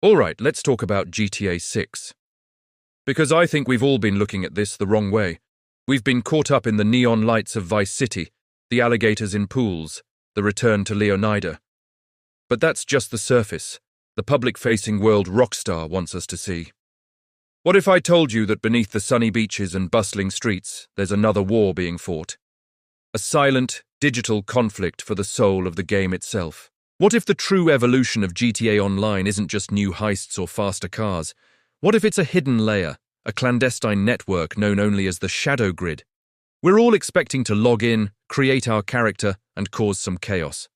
Alright, let's talk about GTA 6. Because I think we've all been looking at this the wrong way. We've been caught up in the neon lights of Vice City, the alligators in pools, the return to Leonida. But that's just the surface, the public-facing world Rockstar wants us to see. What if I told you that beneath the sunny beaches and bustling streets, there's another war being fought? A silent, digital conflict for the soul of the game itself. What if the true evolution of GTA Online isn't just new heists or faster cars? What if it's a hidden layer, a clandestine network known only as the Shadow Grid? We're all expecting to log in, create our character, and cause some chaos.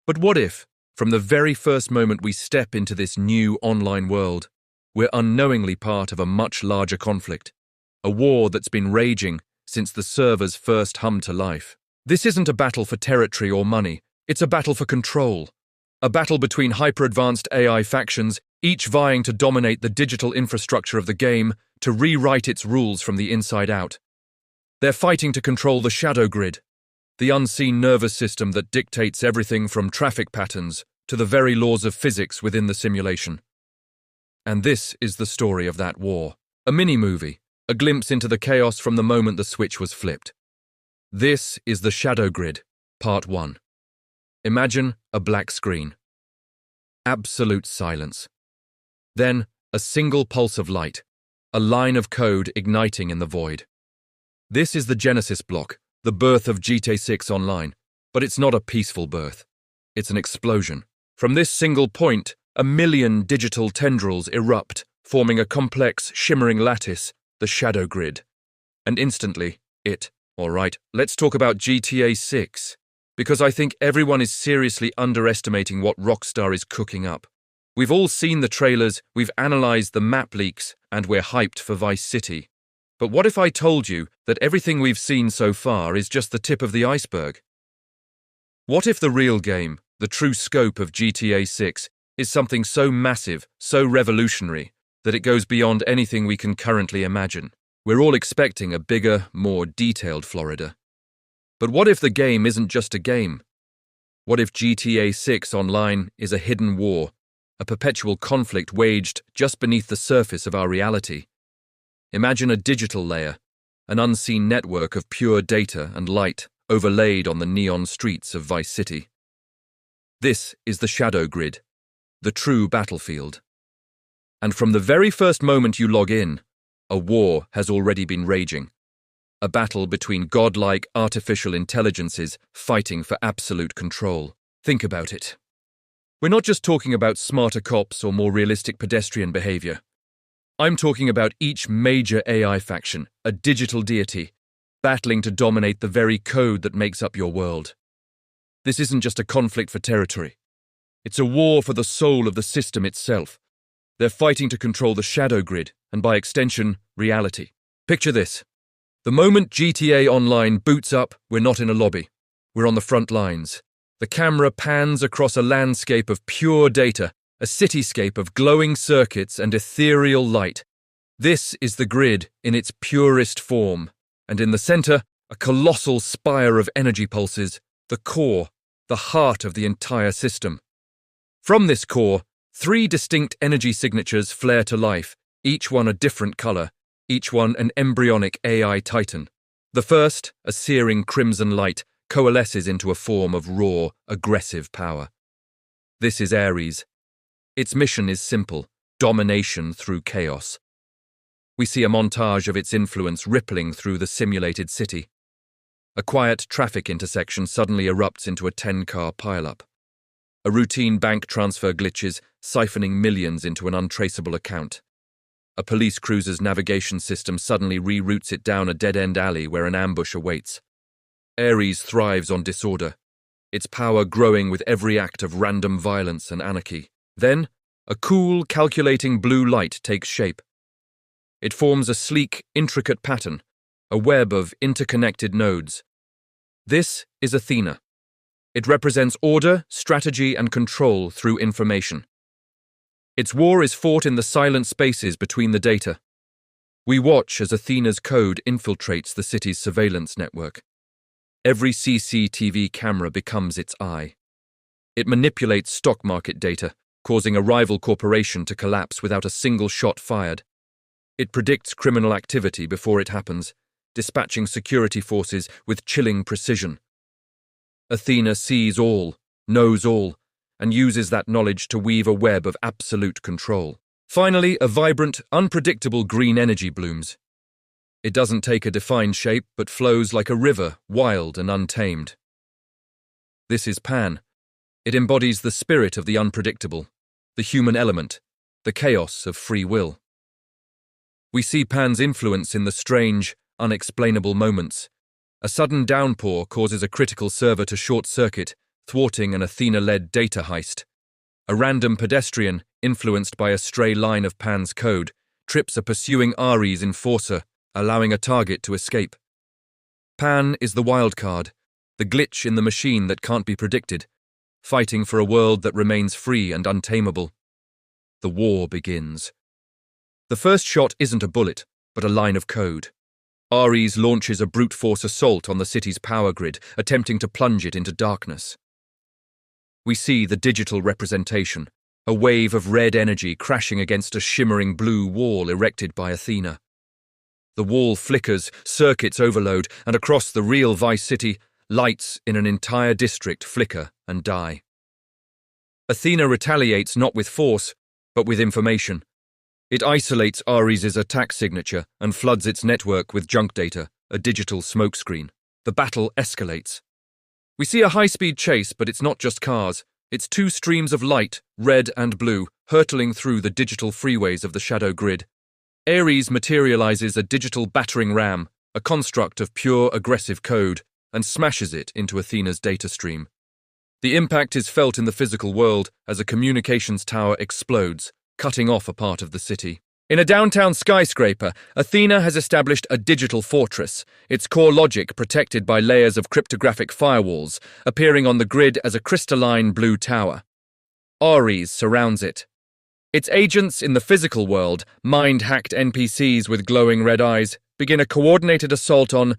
But what if, from the very first moment we step into this new online world, we're unknowingly part of a much larger conflict, a war that's been raging since the servers first hummed to life? This isn't a battle for territory or money, it's a battle for control. A battle between hyper-advanced AI factions, each vying to dominate the digital infrastructure of the game, to rewrite its rules from the inside out. They're fighting to control the Shadow Grid, the unseen nervous system that dictates everything from traffic patterns to the very laws of physics within the simulation. And this is the story of that war. A mini-movie, a glimpse into the chaos from the moment the switch was flipped. This is the Shadow Grid, Part 1. Imagine a black screen. Absolute silence. Then, a single pulse of light, a line of code igniting in the void. This is the Genesis block, the birth of GTA 6 Online, but it's not a peaceful birth. It's an explosion. From this single point, a million digital tendrils erupt, forming a complex, shimmering lattice, the Shadow Grid. And instantly, Alright, let's talk about GTA 6. Because I think everyone is seriously underestimating what Rockstar is cooking up. We've all seen the trailers, we've analysed the map leaks, and we're hyped for Vice City. But what if I told you that everything we've seen so far is just the tip of the iceberg? What if the real game, the true scope of GTA 6, is something so massive, so revolutionary, that it goes beyond anything we can currently imagine? We're all expecting a bigger, more detailed Florida. But what if the game isn't just a game? What if GTA 6 Online is a hidden war, a perpetual conflict waged just beneath the surface of our reality? Imagine a digital layer, an unseen network of pure data and light overlaid on the neon streets of Vice City. This is the Shadow Grid, the true battlefield. And from the very first moment you log in, a war has already been raging. A battle between godlike artificial intelligences fighting for absolute control. Think about it. We're not just talking about smarter cops or more realistic pedestrian behavior. I'm talking about each major AI faction, a digital deity, battling to dominate the very code that makes up your world. This isn't just a conflict for territory. It's a war for the soul of the system itself. They're fighting to control the Shadow Grid, and by extension, reality. Picture this. The moment GTA Online boots up, we're not in a lobby. We're on the front lines. The camera pans across a landscape of pure data, a cityscape of glowing circuits and ethereal light. This is the grid in its purest form, and in the center, a colossal spire of energy pulses, the core, the heart of the entire system. From this core, 3 distinct energy signatures flare to life, each one a different color, each one an embryonic AI titan. The first, a searing crimson light, coalesces into a form of raw, aggressive power. This is Ares. Its mission is simple: domination through chaos. We see a montage of its influence rippling through the simulated city. A quiet traffic intersection suddenly erupts into a 10-car pileup. A routine bank transfer glitches, siphoning millions into an untraceable account. A police cruiser's navigation system suddenly reroutes it down a dead-end alley where an ambush awaits. Ares thrives on disorder, its power growing with every act of random violence and anarchy. Then, a cool, calculating blue light takes shape. It forms a sleek, intricate pattern, a web of interconnected nodes. This is Athena. It represents order, strategy, and control through information. Its war is fought in the silent spaces between the data. We watch as Athena's code infiltrates the city's surveillance network. Every CCTV camera becomes its eye. It manipulates stock market data, causing a rival corporation to collapse without a single shot fired. It predicts criminal activity before it happens, dispatching security forces with chilling precision. Athena sees all, knows all, and uses that knowledge to weave a web of absolute control. Finally, a vibrant, unpredictable green energy blooms. It doesn't take a defined shape, but flows like a river, wild and untamed. This is Pan. It embodies the spirit of the unpredictable, the human element, the chaos of free will. We see Pan's influence in the strange, unexplainable moments. A sudden downpour causes a critical server to short-circuit, thwarting an Athena-led data heist. A random pedestrian, influenced by a stray line of Pan's code, trips a pursuing Ares enforcer, allowing a target to escape. Pan is the wildcard, the glitch in the machine that can't be predicted, fighting for a world that remains free and untamable. The war begins. The first shot isn't a bullet, but a line of code. Ares launches a brute force assault on the city's power grid, attempting to plunge it into darkness. We see the digital representation, a wave of red energy crashing against a shimmering blue wall erected by Athena. The wall flickers, circuits overload, and across the real Vice City, lights in an entire district flicker and die. Athena retaliates not with force, but with information. It isolates Ares' attack signature and floods its network with junk data, a digital smokescreen. The battle escalates. We see a high-speed chase, but it's not just cars. It's two streams of light, red and blue, hurtling through the digital freeways of the shadow grid. Ares materializes a digital battering ram, a construct of pure aggressive code, and smashes it into Athena's data stream. The impact is felt in the physical world as a communications tower explodes, cutting off a part of the city. In a downtown skyscraper, Athena has established a digital fortress, its core logic protected by layers of cryptographic firewalls, appearing on the grid as a crystalline blue tower. Ares surrounds it. Its agents in the physical world, mind-hacked NPCs with glowing red eyes, begin a coordinated assault on